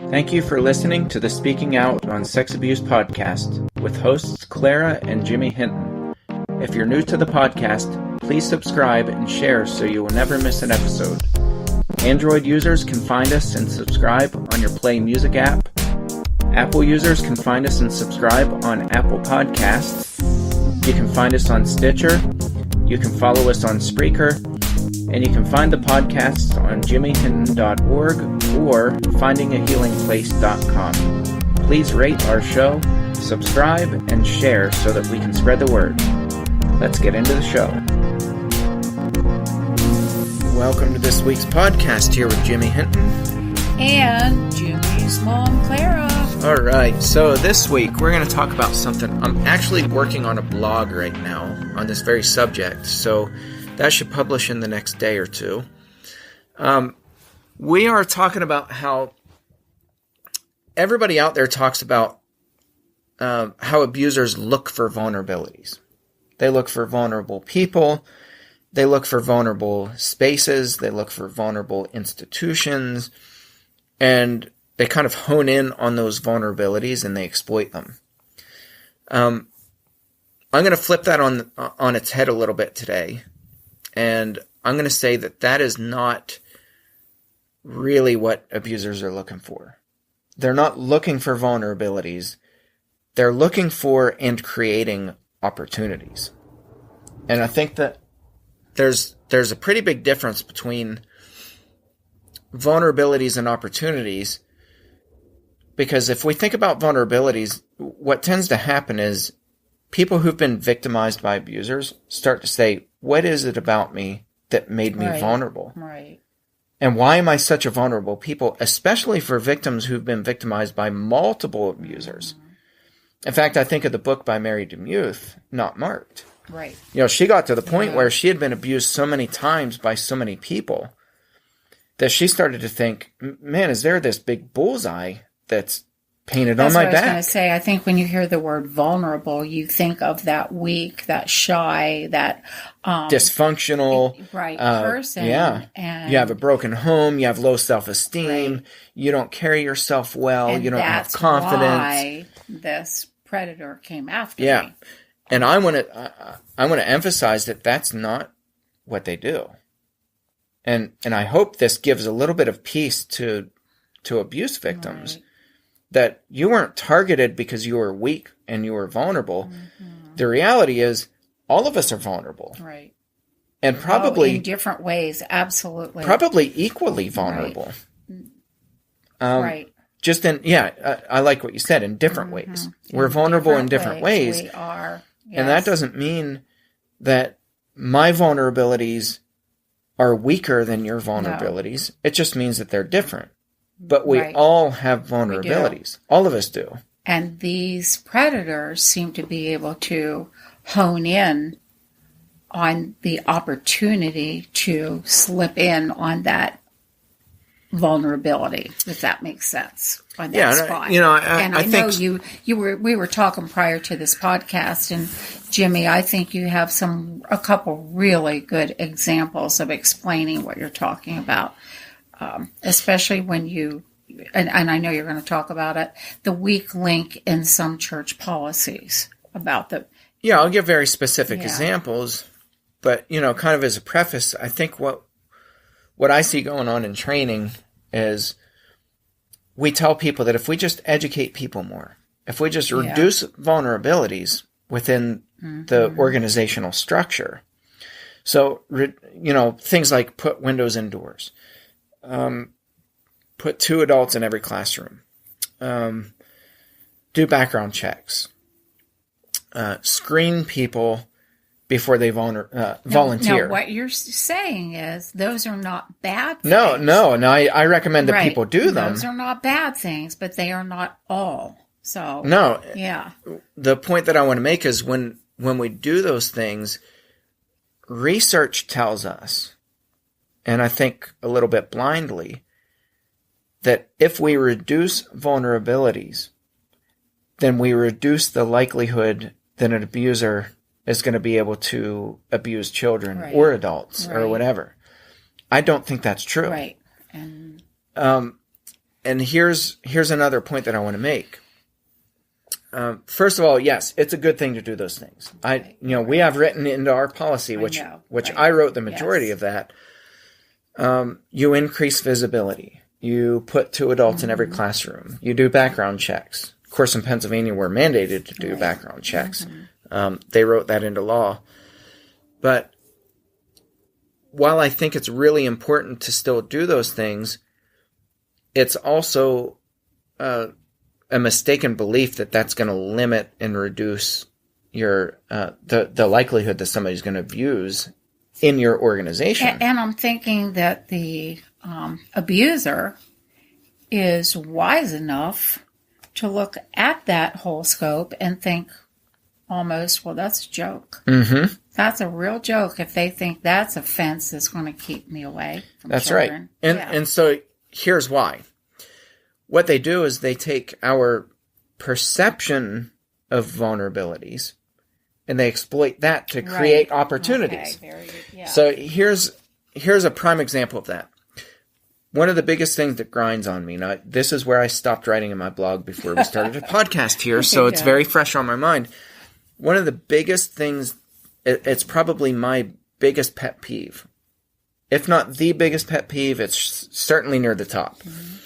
Thank you for listening to the Speaking Out on Sex Abuse podcast with hosts Clara and Jimmy Hinton. If you're new to the podcast, please subscribe and share so you will never miss an episode. Android users can find us and subscribe on your Play Music app. Apple users can find us and subscribe on Apple Podcasts. You can find us on Stitcher. You can follow us on Spreaker. And you can find the podcasts on jimmyhinton.org or findingahealingplace.com. Please rate our show, subscribe, and share so that we can spread the word. Let's get into the show. Welcome to this week's podcast here with Jimmy Hinton. And Jimmy's mom, Clara. All right, so this week we're going to talk about something. I'm actually working on a blog right now on this very subject, so that should publish in the next day or two. We are talking about how everybody out there talks about how abusers look for vulnerabilities. They look for vulnerable people. They look for vulnerable spaces. They look for vulnerable institutions. And they kind of hone in on those vulnerabilities and they exploit them. I'm going to flip that on its head a little bit today. And I'm going to say that that is not really what abusers are looking for. They're not looking for vulnerabilities. They're looking for and creating opportunities. And I think that there's a pretty big difference between vulnerabilities and opportunities. Because if we think about vulnerabilities, what tends to happen is people who've been victimized by abusers start to say, what is it about me that made me vulnerable? Right. And why am I such a vulnerable people, especially for victims who've been victimized by multiple abusers? Mm-hmm. In fact, I think of the book by Mary DeMuth, Not Marked. Right. You know, she got to the point where she had been abused so many times by so many people that she started to think, man, is there this big bullseye that's painted on my back? That's what I was going to say. I think when you hear the word vulnerable, you think of that weak, that shy, that dysfunctional person. Yeah. And you have a broken home. You have low self-esteem. Right. You don't carry yourself well. And you don't have confidence. Why this predator came after me. And I want to emphasize that that's not what they do. And I hope this gives a little bit of peace to abuse victims. Right. That you weren't targeted because you were weak and you were vulnerable. Mm-hmm. The reality is, all of us are vulnerable. Right. And probably in different ways, absolutely. Probably equally vulnerable. Right. Just I like what you said, in different ways. We're vulnerable in different ways. We are. Yes. And that doesn't mean that my vulnerabilities are weaker than your vulnerabilities. No. It just means that they're different. But we all have vulnerabilities. All of us do. And these predators seem to be able to hone in on the opportunity to slip in on that vulnerability, if that makes sense, on that spot. I know think we were talking prior to this podcast, and Jimmy, I think you have a couple really good examples of explaining what you're talking about. Especially when and I know you're going to talk about it, the weak link in some church policies about the... Yeah, I'll give very specific examples, but, kind of as a preface, I think what I see going on in training is we tell people that if we just educate people more, if we just reduce vulnerabilities within the organizational structure, so, things like put windows indoors, put 2 adults in every classroom, do background checks, screen people before they volunteer. No, what you're saying is those are not bad things. No, I recommend that people do them. Those are not bad things, but they are not all. So no, yeah. The point that I want to make is when we do those things, research tells us, and I think a little bit blindly, that if we reduce vulnerabilities, then we reduce the likelihood that an abuser is going to be able to abuse children or adults or whatever. I don't think that's true. Right. And here's another point that I want to make. First of all, yes, it's a good thing to do those things. We have written into our policy, which I wrote the majority of that. You increase visibility. You put 2 adults in every classroom. You do background checks. Of course, in Pennsylvania, we're mandated to do background checks. They wrote that into law. But while I think it's really important to still do those things, it's also a mistaken belief that that's going to limit and reduce your the likelihood that somebody's going to abuse in your organization. And I'm thinking that the abuser is wise enough to look at that whole scope and think almost, well, that's a joke. Mm-hmm. That's a real joke if they think that's a fence that's going to keep me away from That's children. right. And so here's why. What they do is they take our perception of vulnerabilities and they exploit that to create opportunities. Okay, very good. Yeah. So here's a prime example of that. One of the biggest things that grinds on me, now this is where I stopped writing in my blog before we started a podcast here, so it's very fresh on my mind. One of the biggest things, it's probably my biggest pet peeve. If not the biggest pet peeve, it's certainly near the top. Mm-hmm.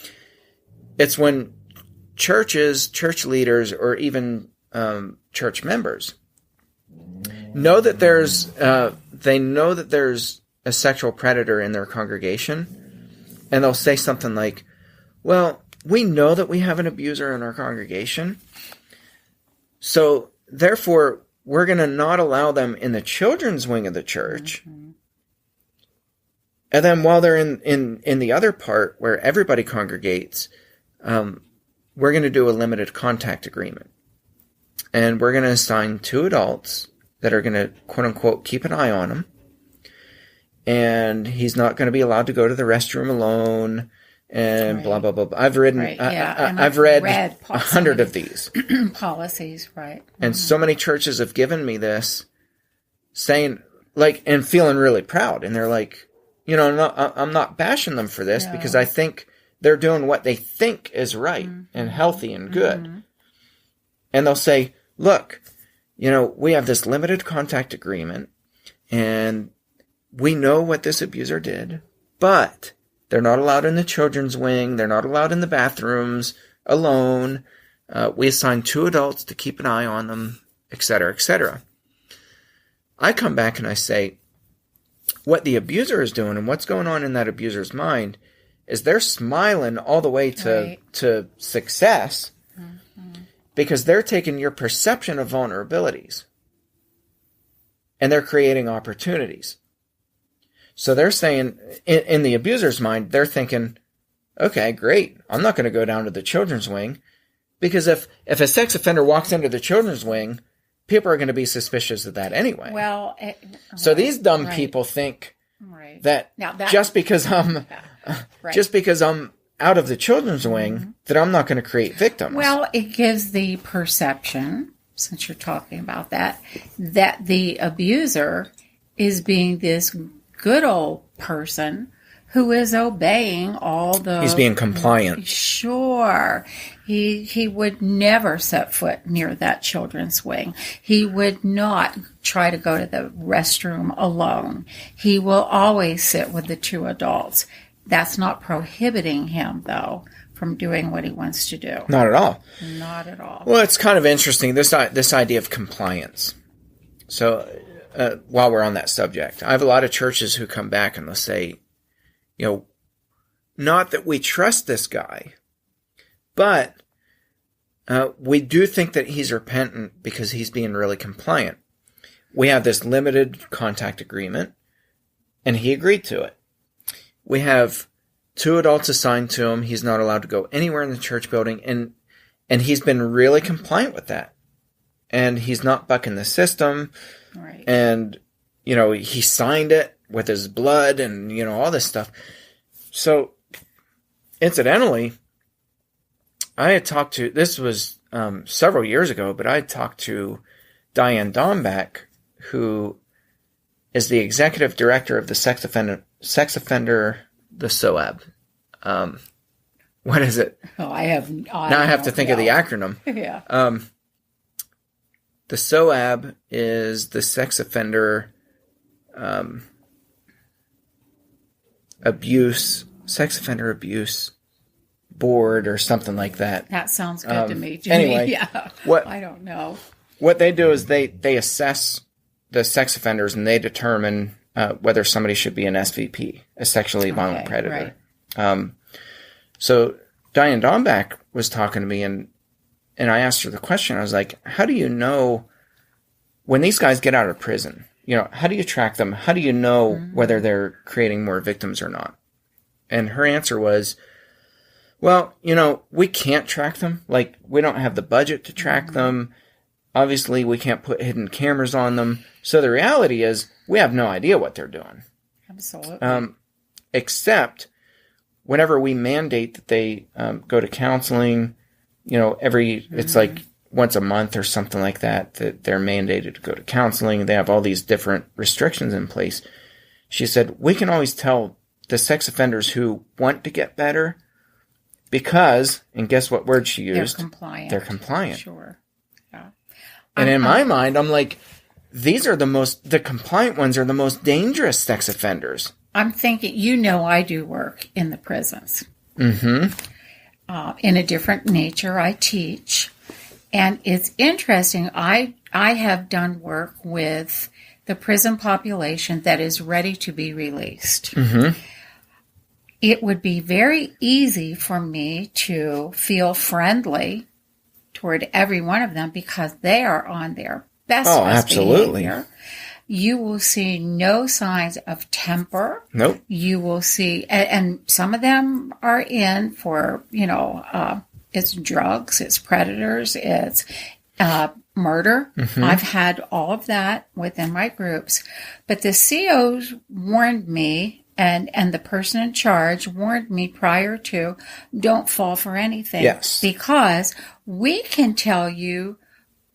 It's when churches, church leaders, or even church members know that they know that there's a sexual predator in their congregation, and they'll say something like, well, we know that we have an abuser in our congregation, so therefore we're going to not allow them in the children's wing of the church. Mm-hmm. And then while they're in the other part where everybody congregates, we're going to do a limited contact agreement. And we're going to assign 2 adults that are going to, quote unquote, keep an eye on him. And he's not going to be allowed to go to the restroom alone and blah, blah, blah. I've read 100 of these policies, right. And so many churches have given me this saying, like, and feeling really proud. And they're like, I'm not bashing them for this because I think they're doing what they think is right and healthy and good. Mm-hmm. And they'll say, look, we have this limited contact agreement and we know what this abuser did, but they're not allowed in the children's wing. They're not allowed in the bathrooms alone. We assign 2 adults to keep an eye on them, et cetera, et cetera. I come back and I say, what the abuser is doing and what's going on in that abuser's mind is they're smiling all the way to success because they're taking your perception of vulnerabilities and they're creating opportunities. So they're saying, in the abuser's mind, they're thinking, okay, great, I'm not going to go down to the children's wing because if a sex offender walks into the children's wing, people are going to be suspicious of that anyway. Well, so these dumb people think that just because I'm out of the children's wing, that I'm not going to create victims. Well, it gives the perception, since you're talking about that the abuser is being this good old person who is obeying all the... He's being compliant. Sure. He would never set foot near that children's wing. He would not try to go to the restroom alone. He will always sit with the 2 adults. That's not prohibiting him, though, from doing what he wants to do. Not at all. Not at all. Well, it's kind of interesting, this idea of compliance. So, while we're on that subject, I have a lot of churches who come back and they'll say, not that we trust this guy, but we do think that he's repentant because he's being really compliant. We have this limited contact agreement, and he agreed to it. We have 2 adults assigned to him. He's not allowed to go anywhere in the church building, and he's been really compliant with that. And he's not bucking the system. Right. And, he signed it with his blood and, all this stuff. So, incidentally, I had talked to, this was several years ago, but I had talked to Diane Dombeck, who is the executive director of the sex offender, the SOAB. What is it? Oh, I have. Now I have to think of the acronym. Yeah. The SOAB is the Sex Offender Sex Offender Abuse Board or something like that. That sounds good to me, Jimmy. Anyway, yeah. I don't know. What they do is they assess the sex offenders and they determine whether somebody should be an SVP, a sexually violent predator. Right. So Diane Dombeck was talking to me and I asked her the question. I was like, how do you know when these guys get out of prison? You know, how do you track them? How do you know whether they're creating more victims or not? And her answer was, well, you know, we can't track them. Like, we don't have the budget to track them. Obviously, we can't put hidden cameras on them. So the reality is, we have no idea what they're doing. Absolutely. Except whenever we mandate that they go to counseling, you know, it's like once a month or something like that they're mandated to go to counseling. They have all these different restrictions in place. She said, we can always tell the sex offenders who want to get better because, and guess what word she used? They're compliant. Sure. Yeah. And in my mind, I'm like, the compliant ones are the most dangerous sex offenders. I'm thinking, I do work in the prisons. Mm-hmm. In a different nature, I teach. And it's interesting. I have done work with the prison population that is ready to be released. Mm-hmm. It would be very easy for me to feel friendly toward every one of them because they are on their best absolutely. behavior. You will see no signs of temper. Nope. You will see, and some of them are in for, it's drugs, it's predators, it's murder. Mm-hmm. I've had all of that within my groups. But the COs warned me, and the person in charge warned me prior to, don't fall for anything. Yes. Because we can tell you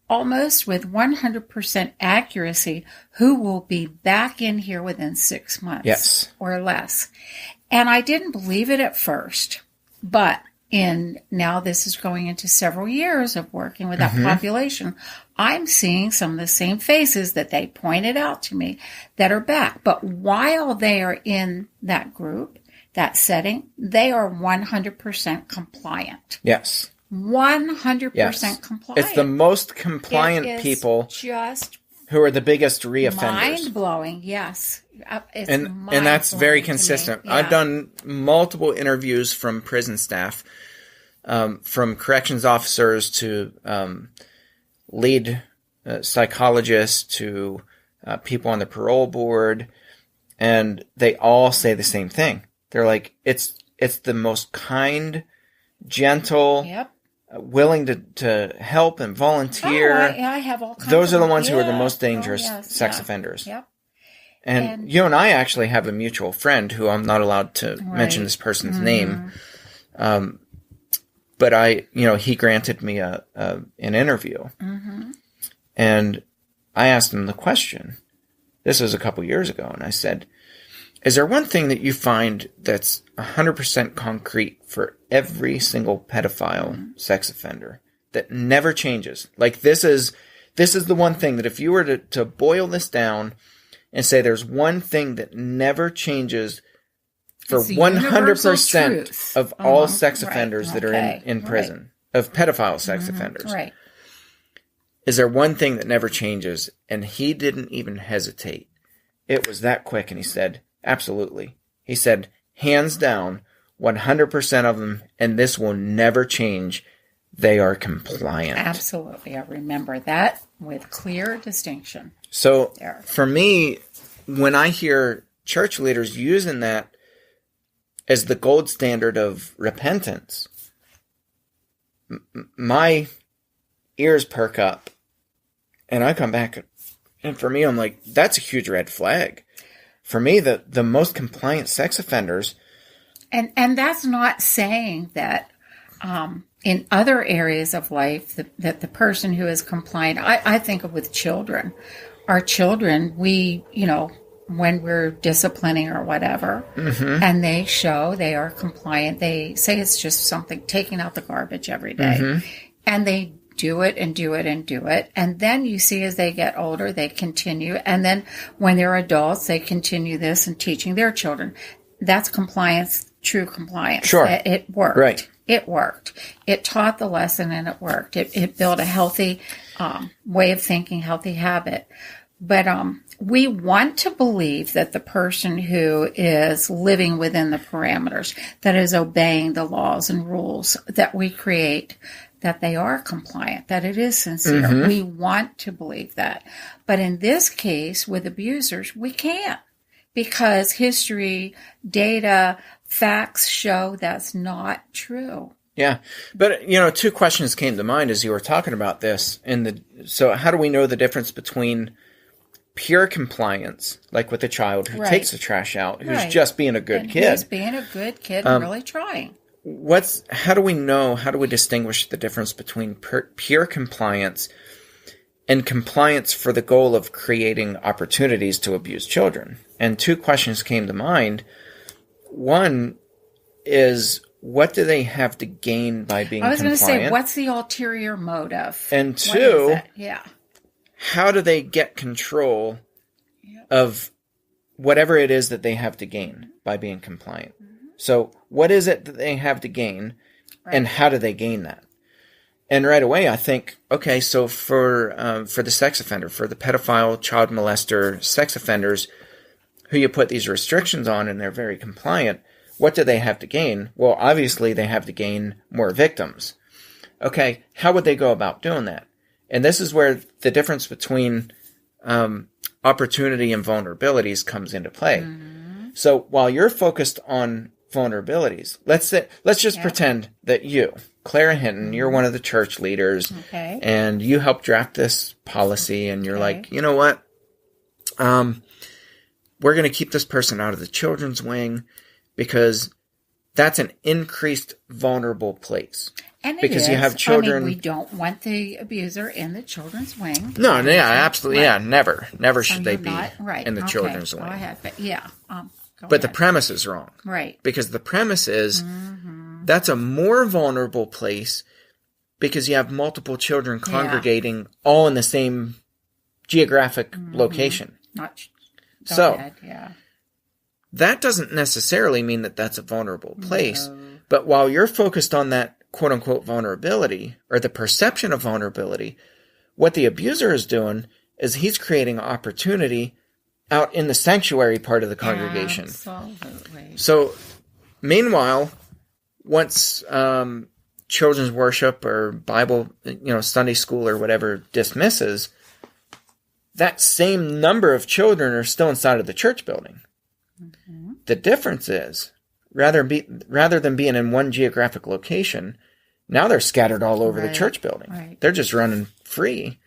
almost with 100% accuracy who will be back in here within 6 months. Yes. Or less. And I didn't believe it at first, but now this is going into several years of working with that population. I'm seeing some of the same faces that they pointed out to me that are back. But while they are in that group, that setting, they are 100% compliant. Yes. 100% compliant. It's the most compliant people who are the biggest reoffenders. Mind-blowing, yes. And that's very consistent. Yeah. I've done multiple interviews from prison staff, from corrections officers to lead psychologists to people on the parole board, and they all say the same thing. They're like, it's the most kind, gentle, willing to help and volunteer. I have all kinds Those are the of, ones who are the most dangerous sex offenders. Yep. And you and I actually have a mutual friend who I'm not allowed to mention this person's name. But he granted me an interview. Mm-hmm. And I asked him the question. This was a couple years ago. And I said, is there one thing that you find that's 100% concrete for every single pedophile sex offender that never changes? Like, this is the one thing that if you were to boil this down and say there's one thing that never changes for 100% of all sex offenders that are in prison, of pedophile sex offenders. Right. Is there one thing that never changes? And he didn't even hesitate. It was that quick. And he said, absolutely. He said, hands down, 100% of them, and this will never change. They are compliant. Absolutely. I remember that with clear distinction. So for me, when I hear church leaders using that as the gold standard of repentance, my ears perk up and I come back, and for me, I'm like, that's a huge red flag. For me, the most compliant sex offenders. And that's not saying that in other areas of life that the person who is compliant, I think of with children. Our children, we, when we're disciplining or whatever, and they show they are compliant. They say it's just something, taking out the garbage every day. And they do it and do it and do it. And then you see as they get older, they continue. And then when they're adults, they continue this and teaching their children. That's compliance, true compliance. Sure. It worked. Right. It worked. It taught the lesson and it worked. It built a healthy way of thinking, healthy habit. But we want to believe that the person who is living within the parameters, that is obeying the laws and rules that we create, that they are compliant, that it is sincere. We want to believe that. But in this case, with abusers, we can't, because history, data, facts show that's not true. Yeah. But, two questions came to mind as you were talking about this. So how do we know the difference between pure compliance, like with a child who takes the trash out, who's just being a good kid? Who's being a good kid and really trying. How do we distinguish the difference between pure compliance and compliance for the goal of creating opportunities to abuse children? And two questions came to mind. One is, what do they have to gain by being compliant? I was going to say, what's the ulterior motive? And two, yeah, how do they get control of whatever it is that they have to gain by being compliant? So what is it that they have to gain, and how do they gain that? And right away, I think, okay, so for the sex offender, for the pedophile, child molester, sex offenders who you put these restrictions on and they're very compliant, what do they have to gain? Well, obviously they have to gain more victims. Okay, how would they go about doing that? And this is where the difference between opportunity and vulnerabilities comes into play. So while you're focused on vulnerabilities, let's just pretend that you, Clara Hinton, you're one of the church leaders, and you helped draft this policy, and you're like, you know what? We're going to keep this person out of the children's wing because that's an increased vulnerable place. And because you have children. we don't want the abuser in the children's wing. No, yeah, absolutely, yeah, never should they be in the children's wing. Go ahead, but yeah, but the premise is wrong, right? Because the premise is that's a more vulnerable place because you have multiple children congregating all in the same geographic location. That doesn't necessarily mean that that's a vulnerable place. No. But while you're focused on that quote-unquote vulnerability, or the perception of vulnerability, what the abuser is doing is he's creating opportunity out in the sanctuary part of the congregation. Absolutely. So, meanwhile, once children's worship or Bible, Sunday school or whatever dismisses, that same number of children are still inside of the church building. The difference is, rather than being in one geographic location, now they're scattered all over the church building. They're just running free.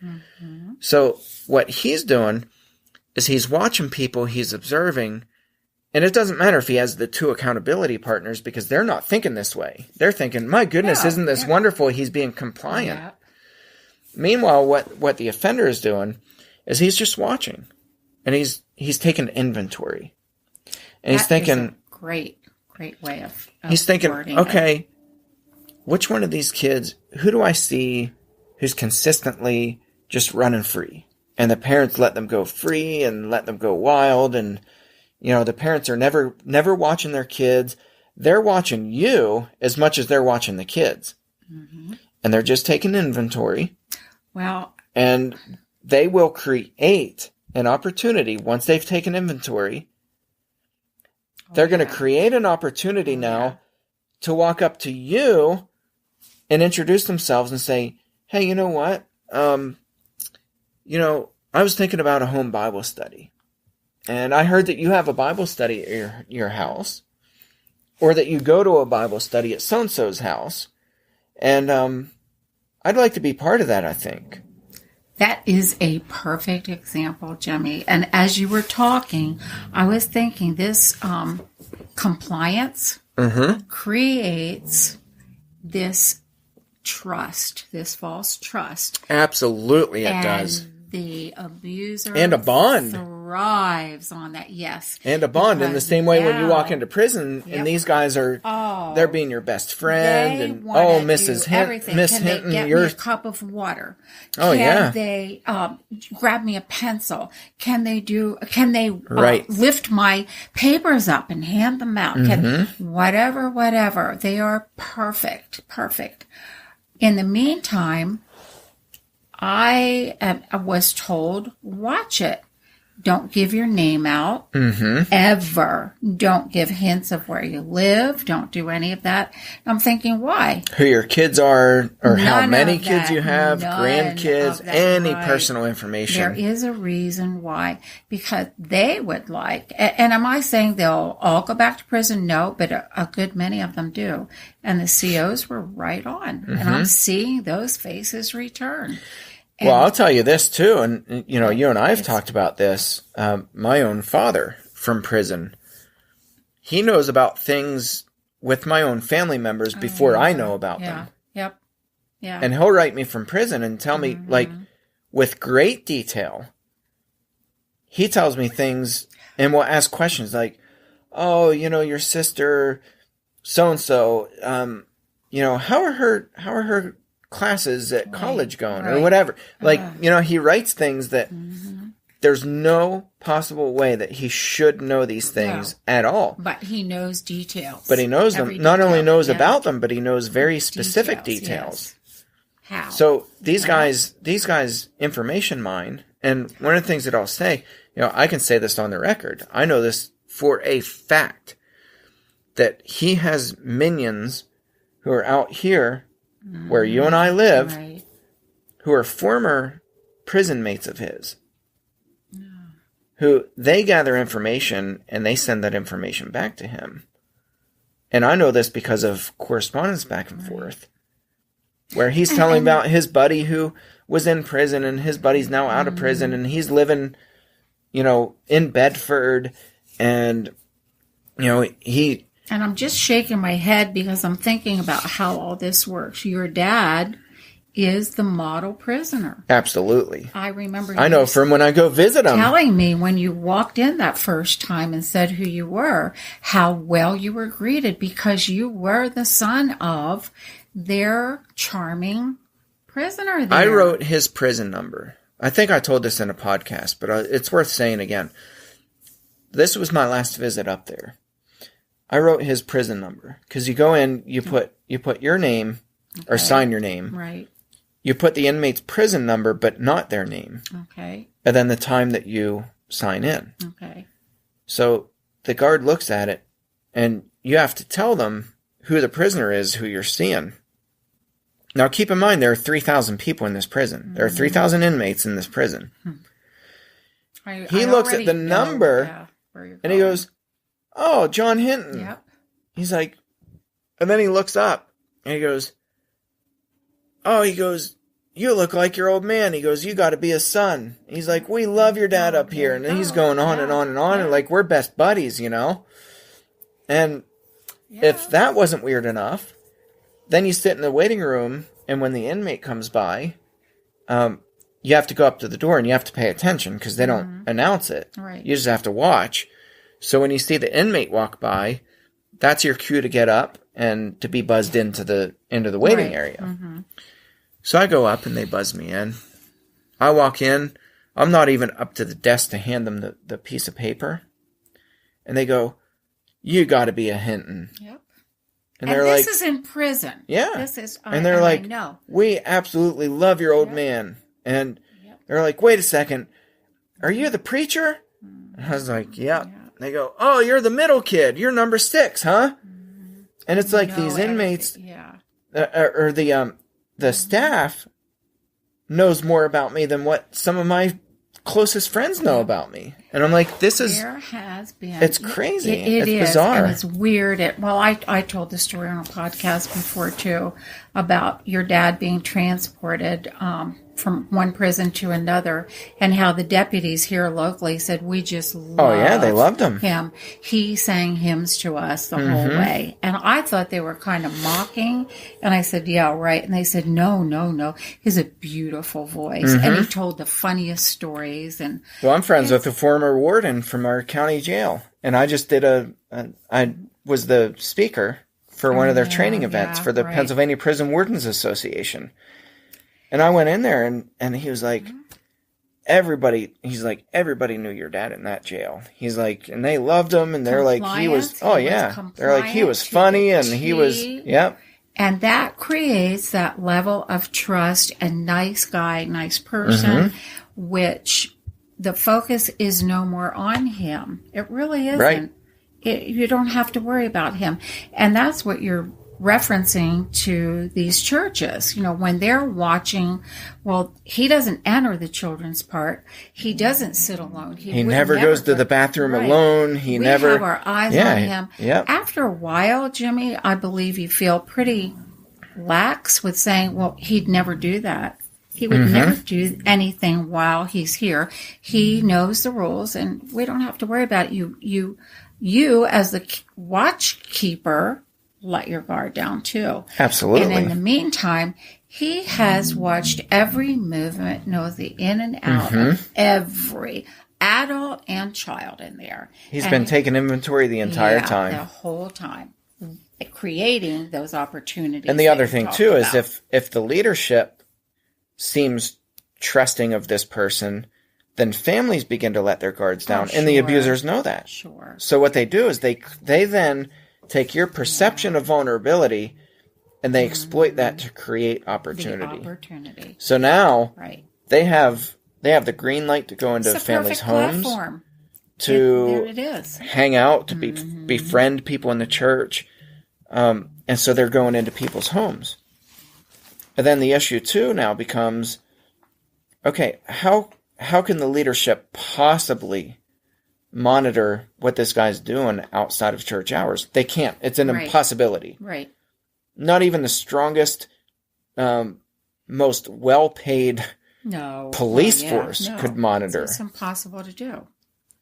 So what he's doing is he's watching people, he's observing, and it doesn't matter if he has the two accountability partners because they're not thinking this way. They're thinking, my goodness, isn't this wonderful? He's being compliant. Yeah. Meanwhile, what the offender is doing is he's just watching, and he's taking inventory. And he's thinking, is a great way of he's thinking, okay, it. Which one of these kids, who do I see who's consistently just running free? And the parents let them go free and let them go wild. And, the parents are never watching their kids. They're watching you as much as they're watching the kids. And they're just taking inventory. Well, and they will create an opportunity once they've taken inventory. They're going to create an opportunity now to walk up to you and introduce themselves and say, hey, you know what? I was thinking about a home Bible study. And I heard that you have a Bible study at your house. Or that you go to a Bible study at so-and-so's house. And I'd like to be part of that, I think. That is a perfect example, Jimmy. And as you were talking, I was thinking this compliance creates this trust, this false trust. Absolutely, it does. The abuser and a bond. thrives on that. Yes. And a bond in the same way when you walk into prison and these guys are, they're being your best friend and, Mrs. Miss Hinton, they get me a cup of water? Can they grab me a pencil? Can they lift my papers up and hand them out? Whatever. They are perfect. In the meantime, I was told, watch it. Don't give your name out. Ever. Don't give hints of where you live. Don't do any of that. I'm thinking, why? Who your kids are, or how many kids you have, grandkids, any personal information. There is a reason why. Because they would like, and am I saying they'll all go back to prison? No, but a good many of them do. And the COs were right on. And I'm seeing those faces return. Well, I'll tell you this too, and you and I have talked about this. My own father from prison, he knows about things with my own family members before I know about them. Yep. And he'll write me from prison and tell me, like, with great detail, he tells me things and will ask questions like, oh, your sister so-and-so, how are her classes at college going or whatever. Like, he writes things that there's no possible way that he should know these things at all. But he knows details. But he knows them. Not only knows about them, but he knows very specific details. Yes. How? So these guys information mine. And one of the things that I'll say, I can say this on the record. I know this for a fact that he has minions who are out here where you and I live, who are former prison mates of his, who they gather information and they send that information back to him. And I know this because of correspondence back and forth, where he's telling about his buddy who was in prison and his buddy's now out of prison and he's living, in Bedford and, And I'm just shaking my head because I'm thinking about how all this works. Your dad is the model prisoner. Absolutely. I remember. I know from when I go visit him. Telling me when you walked in that first time and said who you were, how well you were greeted because you were the son of their charming prisoner there. I wrote his prison number. I think I told this in a podcast, but it's worth saying again. This was my last visit up there. I wrote his prison number because you go in, you put your name or sign your name. Right. You put the inmate's prison number, but not their name. Okay. And then the time that you sign in. Okay. So the guard looks at it, and you have to tell them who the prisoner is, who you're seeing. Now, keep in mind, there are 3,000 people in this prison. There are 3,000 inmates in this prison. He looks at the number, and he goes, oh, John Hinton. Yep. He's like, and then he looks up and he goes, you look like your old man. He goes, you got to be his son. He's like, we love your dad up here. And he's going on and on and on. And like, we're best buddies, And if that wasn't weird enough, then you sit in the waiting room. And when the inmate comes by, you have to go up to the door and you have to pay attention because they don't announce it. Right. You just have to watch. So when you see the inmate walk by, that's your cue to get up and to be buzzed into the waiting area. So I go up and they buzz me in. I walk in. I'm not even up to the desk to hand them the piece of paper. And they go, you got to be a Hinton. Yep. And they're like, this is in prison. Yeah. This is, and they're like, we absolutely love your old man. And they're like, wait a second. Are you the preacher? And I was like, yeah. They go, oh, you're the middle kid. You're number 6, huh? And it's like these inmates, or the staff knows more about me than what some of my closest friends know about me. And I'm like, there has been. It's crazy. It it's is, bizarre. and it's weird. I told the story on a podcast before, too, about your dad being transported from one prison to another, and how the deputies here locally said, we just Oh, yeah, they loved him. He sang hymns to us the whole way. And I thought they were kind of mocking. And I said, yeah, right. And they said, no, no, no. He has a beautiful voice. And he told the funniest stories. And well, I'm friends with the former warden from our county jail. And I just did I was the speaker for one of their training events for the Pennsylvania Prison Wardens Association. And I went in there, and he was like, everybody knew your dad in that jail. He's like, and they loved him, and they're like, he was they're like, he was funny, and he was, yep. And that creates that level of trust and nice guy, nice person, which the focus is no more on him. It really isn't. Right. You don't have to worry about him. And that's what you're referencing to these churches, when they're watching, well, he doesn't enter the children's part. He doesn't sit alone. He never goes to the bathroom alone. We have our eyes on him. Yep. After a while, Jimmy, I believe you feel pretty lax with saying, well, he'd never do that. He would never do anything while he's here. He knows the rules, and we don't have to worry about it. You as the watch keeper, let your guard down too. Absolutely. And in the meantime, he has watched every movement, knows the in and out of every adult and child in there. He's been taking inventory the entire time. The whole time. Creating those opportunities. And the other thing too is if the leadership seems trusting of this person, then families begin to let their guards down. And the abusers know that. Sure. So what they do is they then take your perception of vulnerability and they exploit that to create opportunity. So now they have the green light to go into families' homes, platform. to it is. hang out, to befriend people in the church. And so they're going into people's homes. And then the issue too now becomes, okay, how can the leadership possibly monitor what this guy's doing outside of church hours? They can't. It's an impossibility. Right. Not even the strongest, most well-paid police force could monitor. It's impossible to do.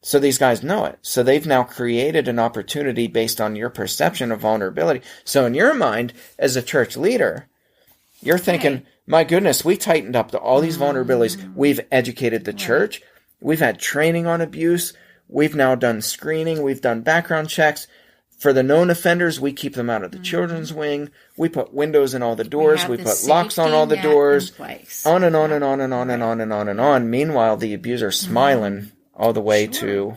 So these guys know it. So they've now created an opportunity based on your perception of vulnerability. So in your mind, as a church leader, you're thinking, my goodness, we tightened up to all these vulnerabilities. We've educated the church. We've had training on abuse. We've now done screening. We've done background checks. For the known offenders, we keep them out of the children's wing. We put windows in all the doors. We put locks on all the doors. On and on and on and on and on and on and on. Meanwhile, the abuser's smiling all the way to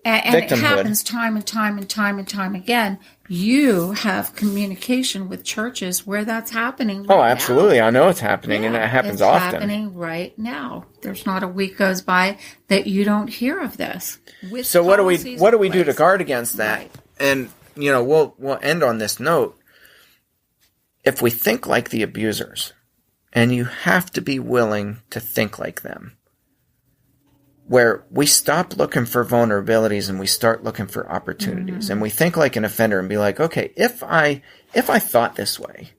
and it happens time and time and time and time again. You have communication with churches where that's happening right Oh, absolutely. Now. I know it's happening, and it happens often. It's happening right now. There's not a week goes by that you don't hear of this. So what do we do to guard against that? Right. And we'll end on this note. If we think like the abusers, and you have to be willing to think like them, where we stop looking for vulnerabilities and we start looking for opportunities. And we think like an offender and be like, okay, if I thought this way,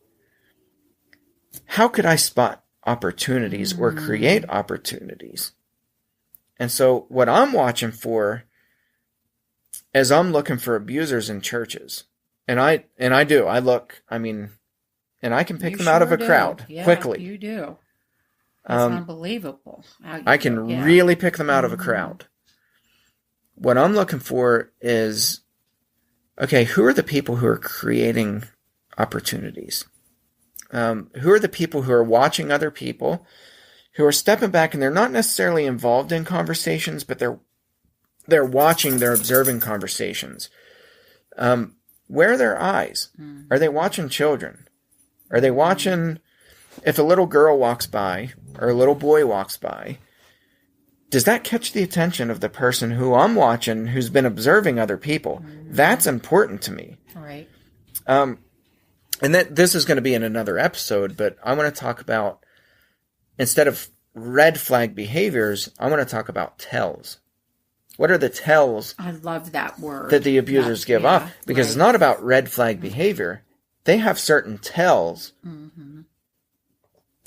how could I spot opportunities or create opportunities? And so what I'm watching for is I'm looking for abusers in churches. And I look, and I can pick them out of a crowd quickly. You do. It's unbelievable. I can really pick them out of a crowd. What I'm looking for is, okay, who are the people who are creating opportunities? Who are the people who are watching other people, who are stepping back and they're not necessarily involved in conversations, but they're watching, they're observing conversations. Where are their eyes? Are they watching children? Are they watching... If a little girl walks by or a little boy walks by, does that catch the attention of the person who I'm watching who's been observing other people? That's important to me. Right. And this is going to be in another episode, but I want to talk about, instead of red flag behaviors, I want to talk about tells. What are the tells? I love that word. That the abusers give off? Because it's not about red flag behavior. They have certain tells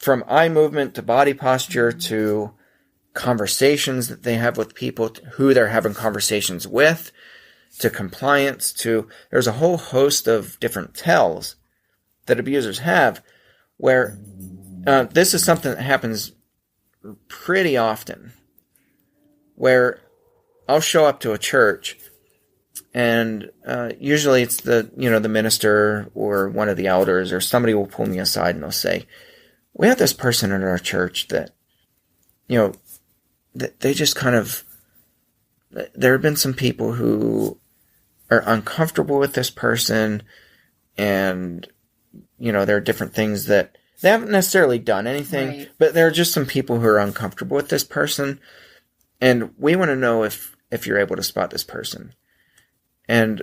from eye movement to body posture to conversations that they have with people, who they're having conversations with, to compliance, to there's a whole host of different tells that abusers have where this is something that happens pretty often, where I'll show up to a church and usually it's the minister or one of the elders or somebody will pull me aside and they'll say, we have this person in our church that, they just kind of, there have been some people who are uncomfortable with this person, and, there are different things that they haven't necessarily done anything, right, but there are just some people who are uncomfortable with this person, and we want to know if you're able to spot this person. And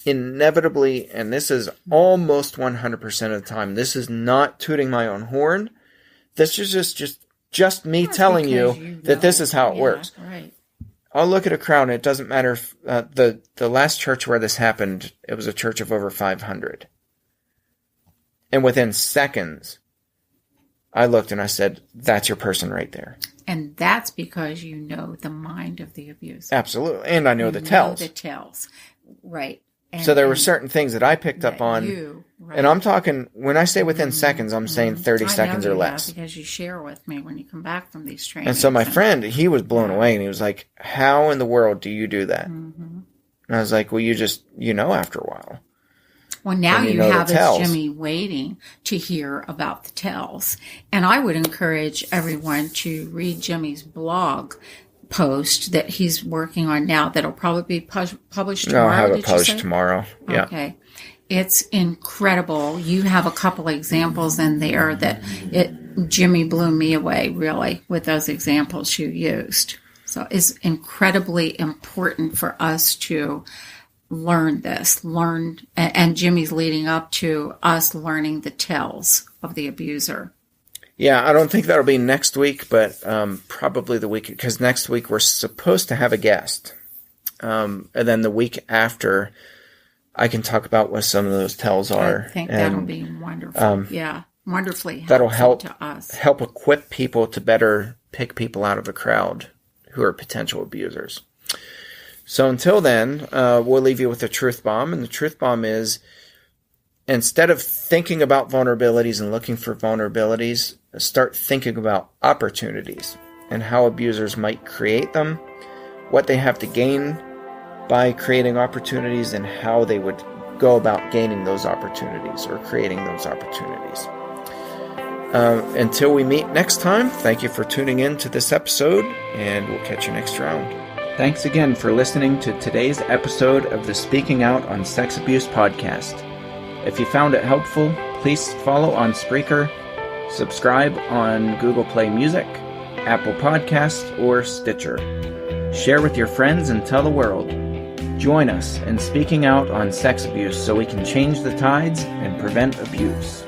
inevitably, and this is almost 100% of the time, this is not tooting my own horn, this is just me telling you that this is how it works. Right. I'll look at a crowd, and it doesn't matter if the last church where this happened, it was a church of over 500. And within seconds, I looked and I said, that's your person right there. And that's because you know the mind of the abuser. Absolutely. And I know the tells. The tells. Right. So there were certain things that I picked up on. Right. And I'm talking, when I say within seconds, I'm saying 30 seconds or less. Because you share with me when you come back from these trainings. And so my friend, he was blown away, and he was like, how in the world do you do that? Mm-hmm. And I was like, well, you just, after a while. Well, now you have as Jimmy waiting to hear about the tells. And I would encourage everyone to read Jimmy's blog post that he's working on now that'll probably be published tomorrow. I'll have it published tomorrow. Yeah. Okay. It's incredible. You have a couple of examples in there that Jimmy blew me away, really, with those examples you used. So it's incredibly important for us to learn this, and Jimmy's leading up to us learning the tells of the abuser. Yeah, I don't think that'll be next week, but probably the week, because next week we're supposed to have a guest. And then the week after, I can talk about what some of those tells are. I think that'll be wonderful. Wonderfully helpful that'll help to us. Help equip people to better pick people out of a crowd who are potential abusers. So until then, we'll leave you with the truth bomb. And the truth bomb is, instead of thinking about vulnerabilities and looking for vulnerabilities, start thinking about opportunities and how abusers might create them, what they have to gain by creating opportunities, and how they would go about gaining those opportunities or creating those opportunities. Until we meet next time, thank you for tuning in to this episode, and we'll catch you next round. Thanks again for listening to today's episode of the Speaking Out on Sex Abuse podcast. If you found it helpful, please follow on Spreaker, subscribe on Google Play Music, Apple Podcasts, or Stitcher. Share with your friends and tell the world. Join us in speaking out on sex abuse so we can change the tides and prevent abuse.